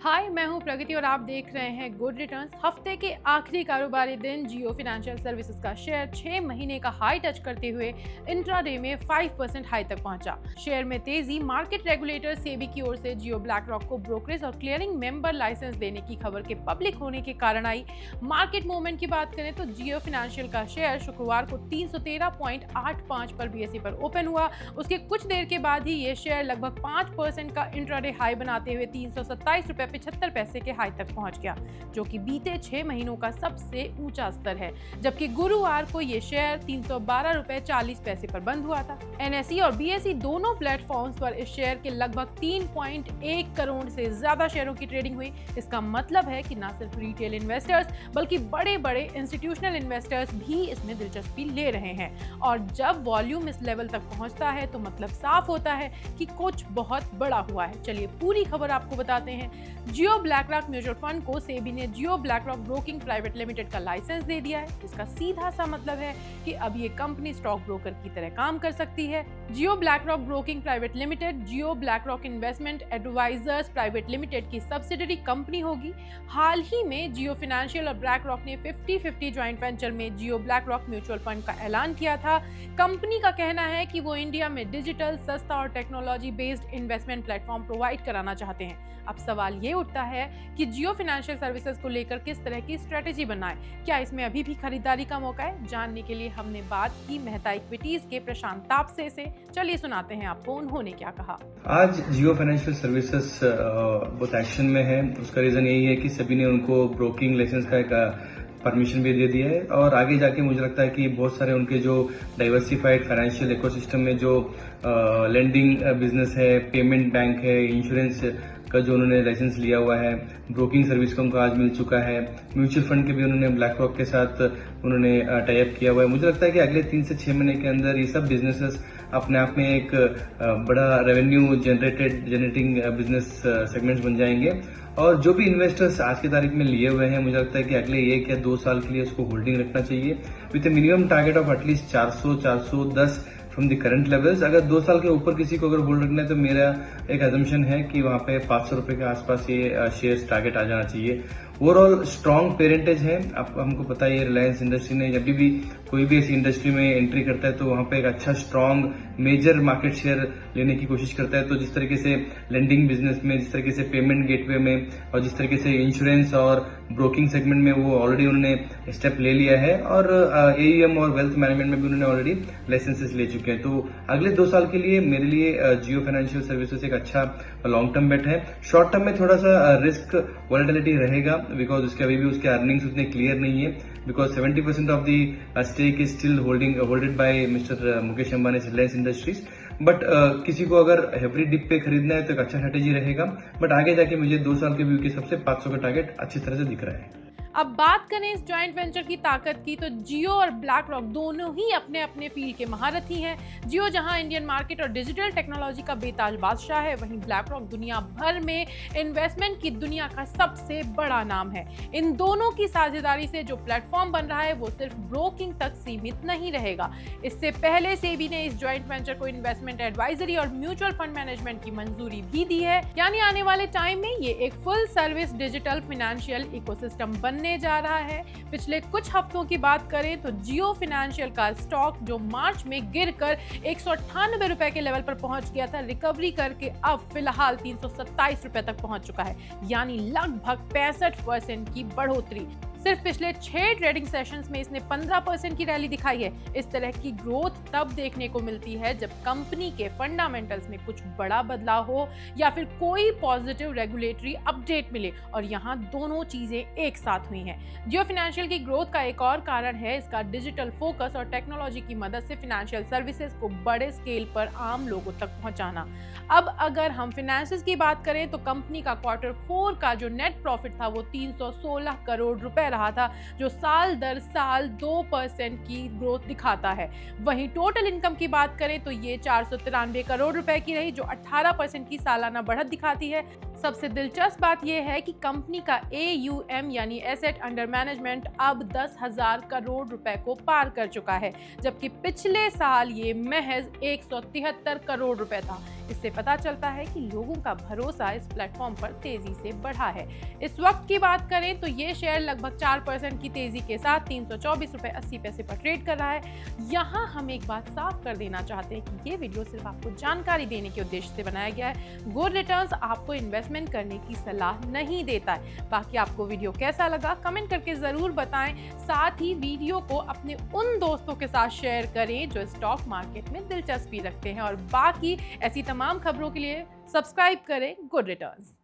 हाय, मैं हूं प्रगति और आप देख रहे हैं गुड रिटर्न्स। हफ्ते के आखिरी कारोबारी दिन जियो फाइनेंशियल सर्विसेज का शेयर 6 महीने का हाई टच करते हुए इंट्राडे में 5% हाई तक पहुंचा। शेयर में तेजी मार्केट रेगुलेटर सेबी की ओर से जियो ब्लैक रॉक को ब्रोकरेज और क्लियरिंग मेंबर लाइसेंस देने की खबर के पब्लिक होने के कारण आई। मार्केट मूवमेंट की बात करें तो जियो फाइनेंशियल का शेयर शुक्रवार को 313.85 पर बीएसई पर ओपन हुआ। उसके कुछ देर के बाद ही ये शेयर लगभग 5% का इंट्राडे हाई बनाते हुए 327.75 के हाई तक पहुंच गया, जो कि बीते 6 महीनों का सबसे ऊंचा स्तर है। जबकि गुरुवार को ये शेयर 312.40 पर बंद हुआ था। एनएसई और बीएसई दोनों प्लेटफॉर्म्स पर इस शेयर के लगभग 3.1 करोड़ से ज्यादा शेयरों की ट्रेडिंग हुई। इसका मतलब है कि न सिर्फ रिटेल इन्वेस्टर्स बल्कि बड़े बड़े इंस्टीट्यूशनल इन्वेस्टर्स भी इसमें दिलचस्पी ले रहे हैं। और जब वॉल्यूम इस लेवल तक पहुंचता है तो मतलब साफ होता है कि कुछ बहुत बड़ा हुआ है। चलिए पूरी खबर आपको बताते हैं। Jio BlackRock mutual fund को सेबी ने Jio BlackRock broking private limited का लाइसेंस दे दिया है। इसका सीधा सा मतलब है कि अब ये कंपनी स्टॉक ब्रोकर की तरह काम कर सकती है। Jio BlackRock broking private limited Jio BlackRock investment advisers private limited की सब्सिडरी कंपनी होगी। हाल ही में जियो फाइनेंशियल और ब्लैक रॉक ने 50-50 ज्वाइंट वेंचर में Jio BlackRock mutual fund का ऐलान किया था। कंपनी का कहना है कि वो इंडिया में डिजिटल, सस्ता और technology based investment platform provide कराना चाहते हैं। अब सवाल ये उठता है कि जियो फाइनेंशियल सर्विसेज को लेकर किस तरह की स्ट्रेटेजी बनाएं। क्या इसमें अभी भी खरीदारी का मौका है? जानने के लिए हमने बात की मेहता इक्विटीज के प्रशांत तापसे से। चलिए सुनाते हैं आपको उन्होंने क्या कहा। आज जियो फाइनेंशियल सर्विसेज बहुत एक्शन में है। उसका रीजन यही है कि सभी ने उनको ब्रोकिंग लाइसेंस का एक परमिशन भी दे दिया है और आगे जाके मुझे लगता है कि बहुत सारे उनके जो डाइवर्सिफाइड फाइनेंशियल इकोसिस्टम में जो लेंडिंग बिजनेस है, पेमेंट बैंक है, इंश्योरेंस का जो उन्होंने लाइसेंस लिया हुआ है, ब्रोकिंग सर्विस का उनको आज मिल चुका है, म्यूचुअल फंड के भी उन्होंने ब्लैक रॉक के साथ उन्होंने टाई अप किया हुआ है। मुझे लगता है कि अगले 3 से 6 महीने के अंदर ये सब बिजनेसेस अपने आप में एक बड़ा रेवेन्यू जनरेटिंग बिजनेस सेगमेंट्स बन जाएंगे और जो भी इन्वेस्टर्स आज की तारीख में लिए हुए हैं मुझे लगता है कि अगले 1 या 2 साल के लिए उसको होल्डिंग रखना चाहिए with minimum target of at least 400-410 from the current levels. अगर 2 साल के ऊपर किसी को अगर होल्ड रखना है तो मेरा एक अजम्पशन है कि वहां पे 500 रुपए के आसपास ये शेयर्स टारगेट आ जाना चाहिए। ओवरऑल स्ट्रॉन्ग पेरेंटेज है। अब हमको पता है रिलायंस इंडस्ट्री ने जब भी कोई भी ऐसी इंडस्ट्री में एंट्री करता है तो वहां पे एक अच्छा स्ट्रॉन्ग मेजर मार्केट शेयर लेने की कोशिश करता है। तो जिस तरीके से लेंडिंग बिजनेस में, जिस तरीके से पेमेंट गेटवे में और जिस तरीके से इंश्योरेंस और ब्रोकिंग सेगमेंट में वो ऑलरेडी उन्होंने स्टेप ले लिया है और एईएम और वेल्थ मैनेजमेंट में भी उन्होंने ऑलरेडी लाइसेंसेस ले चुके हैं। तो अगले 2 साल के लिए मेरे लिए जियो फाइनेंशियल सर्विसेज एक अच्छा लॉन्ग टर्म बेट है। शॉर्ट टर्म में थोड़ा सा रिस्क वॉलेटिलिटी रहेगा बिकॉज उसके अभी भी उसके अर्निंग्स उतने क्लियर नहीं है because 70% of the stake is still holded by mister Mukesh Ambani Reliance Industries. But किसी को अगर हेवरी डिप पे खरीदना है तो एक अच्छा स्ट्रेटेजी रहेगा। बट आगे जाके मुझे 2 साल के व्यू के सबसे 500 का टारगेट अच्छी तरह से दिख रहा है। अब बात करें इस जॉइंट वेंचर की ताकत की तो जियो और ब्लैक रॉक दोनों ही अपने अपने फील्ड के महारथी हैं। जियो जहां इंडियन मार्केट और डिजिटल टेक्नोलॉजी का बेताज बादशाह है, वहीं ब्लैक रॉक दुनिया भर में इन्वेस्टमेंट की दुनिया का सबसे बड़ा नाम है। इन दोनों की साझेदारी से जो प्लेटफॉर्म बन रहा है वो सिर्फ ब्रोकिंग तक सीमित नहीं रहेगा। इससे पहले सेबी ने इस जॉइंट वेंचर को इन्वेस्टमेंट एडवाइजरी और म्यूचुअल फंड मैनेजमेंट की मंजूरी भी दी है। यानी आने वाले टाइम में ये एक full service digital financial ecosystem बनने जा रहा है। पिछले कुछ हफ्तों की बात करें तो जियो फाइनेंशियल का स्टॉक जो मार्च में गिरकर 198 रुपए के लेवल पर पहुंच गया था, रिकवरी करके अब फिलहाल 327 रुपए तक पहुंच चुका है, यानी लगभग 65% की बढ़ोतरी। सिर्फ पिछले 6 ट्रेडिंग सेशंस में इसने 15% की रैली दिखाई है। इस तरह की ग्रोथ तब देखने को मिलती है जब कंपनी के फंडामेंटल्स में कुछ बड़ा बदलाव हो या फिर कोई पॉजिटिव रेगुलेटरी अपडेट मिले, और यहाँ दोनों चीजें एक साथ हुई हैं। जियो फाइनेंशियल की ग्रोथ का एक और कारण है इसका डिजिटल फोकस और टेक्नोलॉजी की मदद से फाइनेंशियल सर्विसेज को बड़े स्केल पर आम लोगों तक पहुंचाना। अब अगर हम फाइनेंसेस की बात करें तो कंपनी का Q4 का जो नेट प्रॉफिट था वो 316 करोड़ रुपए रहा था, जो साल दर साल 2% की ग्रोथ दिखाता है। वहीं टोटल इनकम की बात करें तो ये 493 करोड़ रुपए की रही, जो 18% की सालाना बढ़त दिखाती है। सबसे दिलचस्प बात यह है कि कंपनी का AUM यानी एसेट अंडर मैनेजमेंट अब 10,000 करोड़ रुपए को पार कर चुका है, जबकि पिछले साल ये महज 173 करोड़ रुपए था। इससे पता चलता है कि लोगों का भरोसा इस प्लेटफॉर्म पर तेजी से बढ़ा है। इस वक्त की बात करें तो ये शेयर लगभग 4% की तेजी के साथ 324 रुपए 80 पैसे पर ट्रेड कर रहा है। यहाँ हम एक बात साफ कर देना चाहते हैं कि ये वीडियो सिर्फ आपको जानकारी देने के उद्देश्य से बनाया गया है। गुड रिटर्न्स आपको इन्वेस्टमेंट करने की सलाह नहीं देता है। बाकी आपको वीडियो कैसा लगा कमेंट करके जरूर बताएं। साथ ही वीडियो को अपने उन दोस्तों के साथ शेयर करें जो स्टॉक मार्केट में दिलचस्पी रखते हैं, और बाकी ऐसी तमाम खबरों के लिए सब्सक्राइब करें गुड रिटर्न्स।